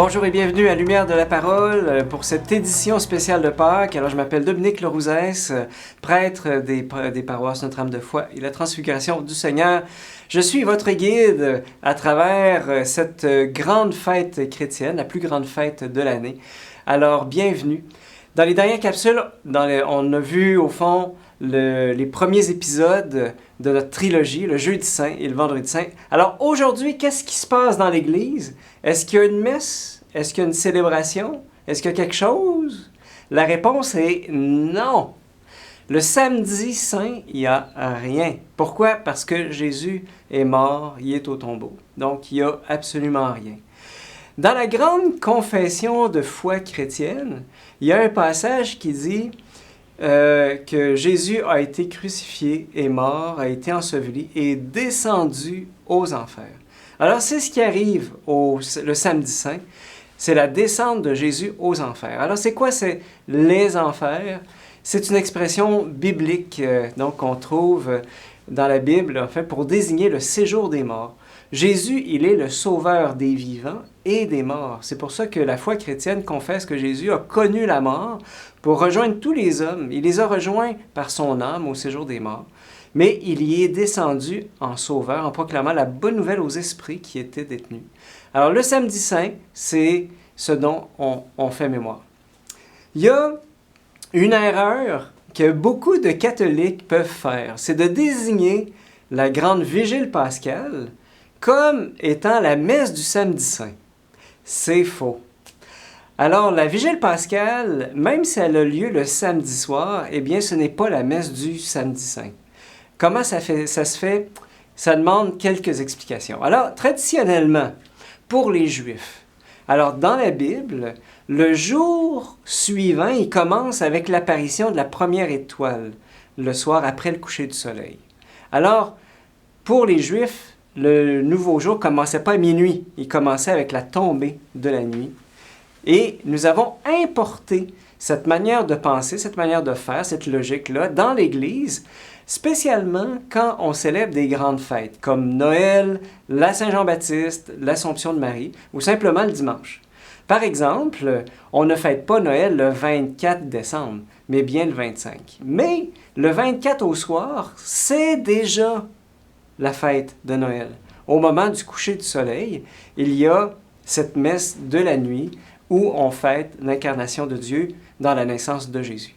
Bonjour et bienvenue à Lumière de la Parole pour cette édition spéciale de Pâques. Alors, je m'appelle Dominique Lerouzès, prêtre des paroisses Notre-Dame-de-Foi et la Transfiguration du Seigneur. Je suis votre guide à travers cette grande fête chrétienne, la plus grande fête de l'année. Alors, bienvenue. Dans les dernières capsules, on a vu au fond les premiers épisodes de notre trilogie, le Jeudi Saint et le Vendredi Saint. Alors aujourd'hui, qu'est-ce qui se passe dans l'Église? Est-ce qu'il y a une messe? Est-ce qu'il y a une célébration? Est-ce qu'il y a quelque chose? La réponse est non. Le Samedi Saint, il n'y a rien. Pourquoi? Parce que Jésus est mort, il est au tombeau. Donc, il n'y a absolument rien. Dans la grande confession de foi chrétienne, il y a un passage qui dit que Jésus a été crucifié, est mort, a été enseveli et est descendu aux enfers. Alors, c'est ce qui arrive le Samedi Saint, c'est la descente de Jésus aux enfers. Alors, c'est quoi? C'est les enfers. C'est une expression biblique donc qu'on trouve dans la Bible, en fait, pour désigner le séjour des morts. Jésus, il est le sauveur des vivants et des morts. C'est pour ça que la foi chrétienne confesse que Jésus a connu la mort pour rejoindre tous les hommes. Il les a rejoints par son âme au séjour des morts. Mais il y est descendu en sauveur, en proclamant la bonne nouvelle aux esprits qui étaient détenus. Alors, le Samedi Saint, c'est ce dont on fait mémoire. Il y a une erreur que beaucoup de catholiques peuvent faire, c'est de désigner la grande vigile pascale comme étant la messe du Samedi Saint. C'est faux. Alors, la vigile pascale, même si elle a lieu le samedi soir, eh bien, ce n'est pas la messe du Samedi Saint. Comment ça se fait? Ça demande quelques explications. Alors, traditionnellement, pour les Juifs, alors dans la Bible, le jour suivant, il commence avec l'apparition de la première étoile, le soir après le coucher du soleil. Alors, pour les Juifs, le nouveau jour ne commençait pas à minuit, il commençait avec la tombée de la nuit. Et nous avons importé cette manière de penser, cette manière de faire, cette logique-là dans l'Église, spécialement quand on célèbre des grandes fêtes, comme Noël, la Saint-Jean-Baptiste, l'Assomption de Marie, ou simplement le dimanche. Par exemple, on ne fête pas Noël le 24 décembre, mais bien le 25. Mais le 24 au soir, c'est déjà la fête de Noël. Au moment du coucher du soleil, il y a cette messe de la nuit où on fête l'incarnation de Dieu dans la naissance de Jésus.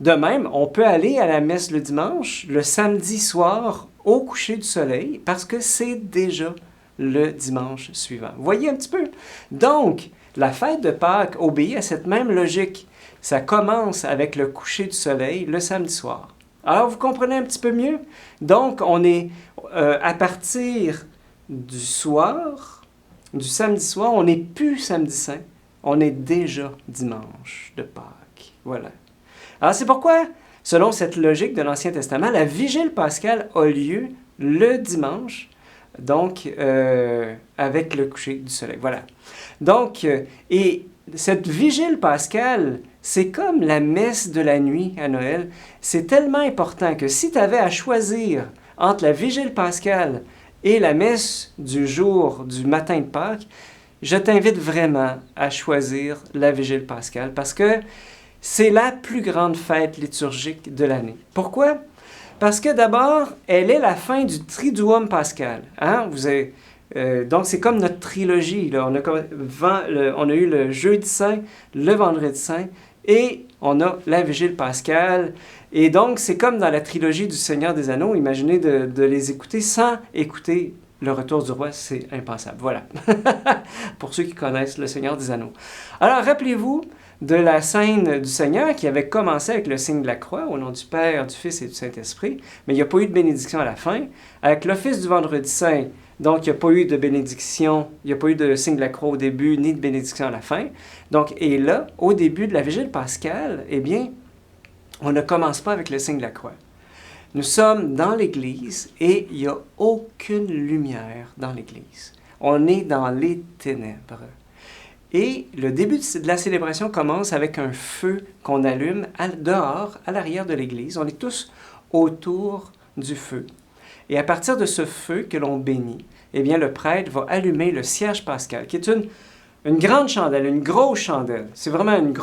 De même, on peut aller à la messe le dimanche, le samedi soir, au coucher du soleil, parce que c'est déjà le dimanche suivant. Voyez un petit peu? Donc, la fête de Pâques obéit à cette même logique. Ça commence avec le coucher du soleil le samedi soir. Alors, vous comprenez un petit peu mieux? Donc, on est à partir du soir, du samedi soir, on n'est plus samedi saint, on est déjà dimanche de Pâques. Voilà. Alors, c'est pourquoi, selon cette logique de l'Ancien Testament, la vigile pascale a lieu le dimanche, donc avec le coucher du soleil. Voilà. Donc, et cette vigile pascale, c'est comme la messe de la nuit à Noël. C'est tellement important que si tu avais à choisir entre la vigile pascale et la messe du jour, du matin de Pâques, je t'invite vraiment à choisir la vigile pascale parce que c'est la plus grande fête liturgique de l'année. Pourquoi? Parce que d'abord, elle est la fin du Triduum pascal. Hein? Donc, c'est comme notre trilogie. Là. On a eu le Jeudi Saint, le Vendredi Saint, et on a la Vigile pascale. Et donc, c'est comme dans la trilogie du Seigneur des Anneaux. Imaginez de les écouter sans écouter le Retour du Roi, c'est impensable. Voilà. Pour ceux qui connaissent le Seigneur des Anneaux. Alors, rappelez-vous de la scène du Seigneur qui avait commencé avec le signe de la croix, au nom du Père, du Fils et du Saint-Esprit, mais il n'y a pas eu de bénédiction à la fin. Avec l'office du Vendredi Saint, donc il n'y a pas eu de bénédiction, il n'y a pas eu de signe de la croix au début, ni de bénédiction à la fin. Donc, et là, au début de la Vigile pascale, eh bien, on ne commence pas avec le signe de la croix. Nous sommes dans l'Église et il n'y a aucune lumière dans l'Église. On est dans les ténèbres. Et le début de la célébration commence avec un feu qu'on allume dehors, à l'arrière de l'église. On est tous autour du feu. Et à partir de ce feu que l'on bénit, eh bien, le prêtre va allumer le cierge pascal, qui est une grande chandelle, une grosse chandelle. C'est vraiment une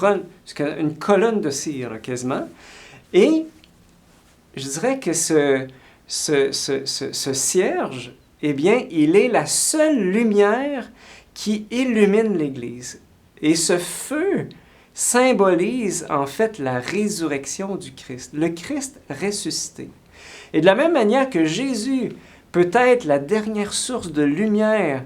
colonne de cire, là, quasiment. Et je dirais que ce cierge, eh bien, il est la seule lumière qui illumine l'Église. Et ce feu symbolise en fait la résurrection du Christ, le Christ ressuscité. Et de la même manière que Jésus peut être la dernière source de lumière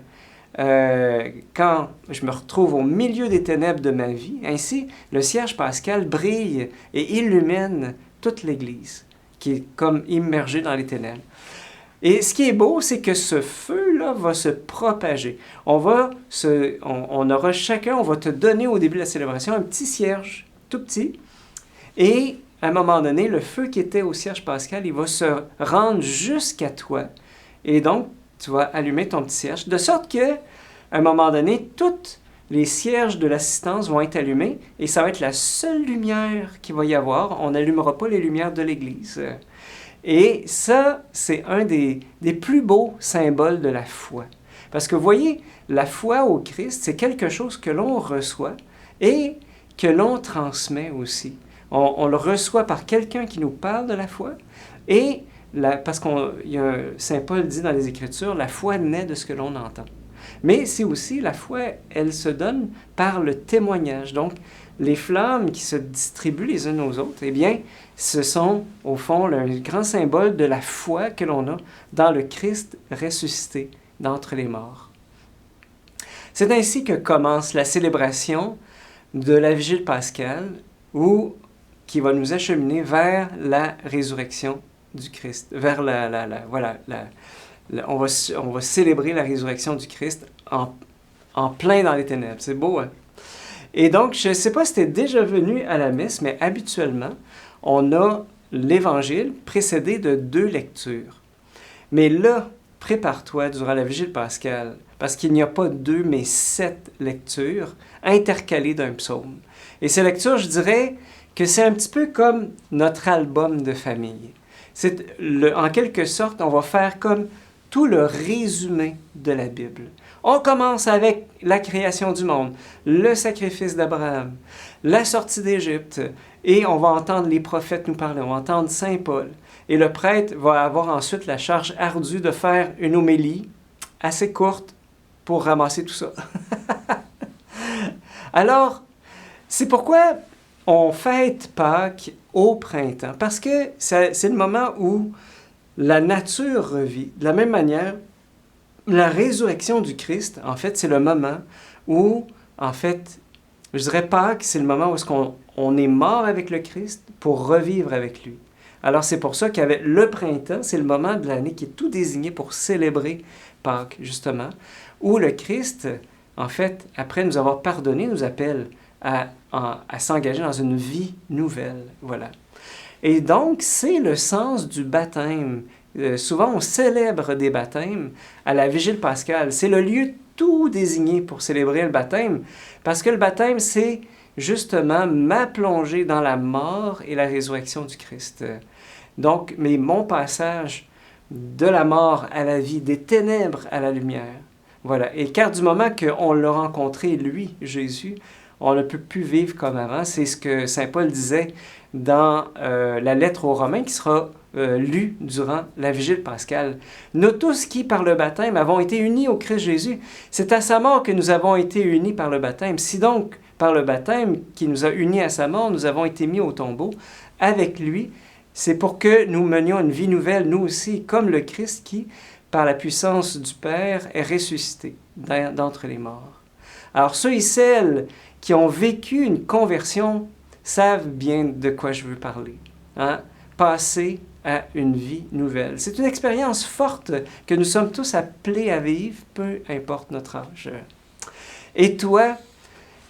quand je me retrouve au milieu des ténèbres de ma vie, ainsi le cierge pascal brille et illumine toute l'Église, qui est comme immergée dans les ténèbres. Et ce qui est beau, c'est que ce feu-là va se propager. On va te donner au début de la célébration un petit cierge, tout petit, et à un moment donné, le feu qui était au cierge pascal, il va se rendre jusqu'à toi. Et donc, tu vas allumer ton petit cierge, de sorte que, à un moment donné, toutes les cierges de l'assistance vont être allumés, et ça va être la seule lumière qu'il va y avoir. On n'allumera pas les lumières de l'Église. Et ça, c'est un des plus beaux symboles de la foi. Parce que vous voyez, la foi au Christ, c'est quelque chose que l'on reçoit et que l'on transmet aussi. On le reçoit par quelqu'un qui nous parle de la foi et parce Saint Paul dit dans les Écritures, la foi naît de ce que l'on entend. Mais c'est aussi la foi, elle se donne par le témoignage. Donc, les flammes qui se distribuent les unes aux autres, eh bien, ce sont, au fond, le grand symbole de la foi que l'on a dans le Christ ressuscité d'entre les morts. C'est ainsi que commence la célébration de la Vigile pascale, qui va nous acheminer vers la résurrection du Christ, vers on va célébrer la résurrection du Christ en plein dans les ténèbres. C'est beau, hein? Et donc, je ne sais pas si tu es déjà venu à la messe, mais habituellement, on a l'Évangile précédé de 2 lectures. Mais là, prépare-toi durant la Vigile pascale, parce qu'il n'y a pas 2, mais 7 lectures intercalées d'un psaume. Et ces lectures, je dirais que c'est un petit peu comme notre album de famille. En quelque sorte, on va faire comme tout le résumé de la Bible. On commence avec la création du monde, le sacrifice d'Abraham, la sortie d'Égypte, et on va entendre les prophètes nous parler, on va entendre Saint Paul. Et le prêtre va avoir ensuite la charge ardue de faire une homélie assez courte pour ramasser tout ça. Alors, c'est pourquoi on fête Pâques au printemps, parce que c'est le moment où la nature revit. De la même manière, la résurrection du Christ, en fait, c'est le moment où, en fait, je dirais Pâques, c'est le moment où on est mort avec le Christ pour revivre avec lui. Alors, c'est pour ça qu'avec le printemps, c'est le moment de l'année qui est tout désigné pour célébrer Pâques, justement, où le Christ, en fait, après nous avoir pardonné, nous appelle à s'engager dans une vie nouvelle. Voilà. Et donc, c'est le sens du baptême. Souvent, on célèbre des baptêmes à la Vigile pascale. C'est le lieu tout désigné pour célébrer le baptême, parce que le baptême, c'est justement ma plongée dans la mort et la résurrection du Christ. Donc, mais mon passage de la mort à la vie, des ténèbres à la lumière. Voilà. Et car du moment qu'on l'a rencontré, lui, Jésus, on ne peut plus vivre comme avant. C'est ce que Saint Paul disait dans la lettre aux Romains qui sera lue durant la Vigile pascale. Nous tous qui, par le baptême, avons été unis au Christ Jésus, c'est à sa mort que nous avons été unis par le baptême. Si donc, par le baptême qui nous a unis à sa mort, nous avons été mis au tombeau avec lui, c'est pour que nous menions une vie nouvelle, nous aussi, comme le Christ qui, par la puissance du Père, est ressuscité d'entre les morts. Alors ceux et celles qui ont vécu une conversion savent bien de quoi je veux parler. Hein? Passer à une vie nouvelle. C'est une expérience forte que nous sommes tous appelés à vivre, peu importe notre âge. Et toi,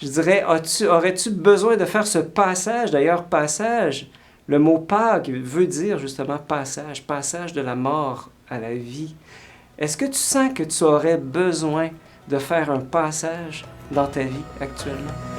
je dirais, aurais-tu besoin de faire ce passage? D'ailleurs, passage, le mot Pâques veut dire justement passage, passage de la mort à la vie. Est-ce que tu sens que tu aurais besoin de faire un passage dans ta vie actuellement?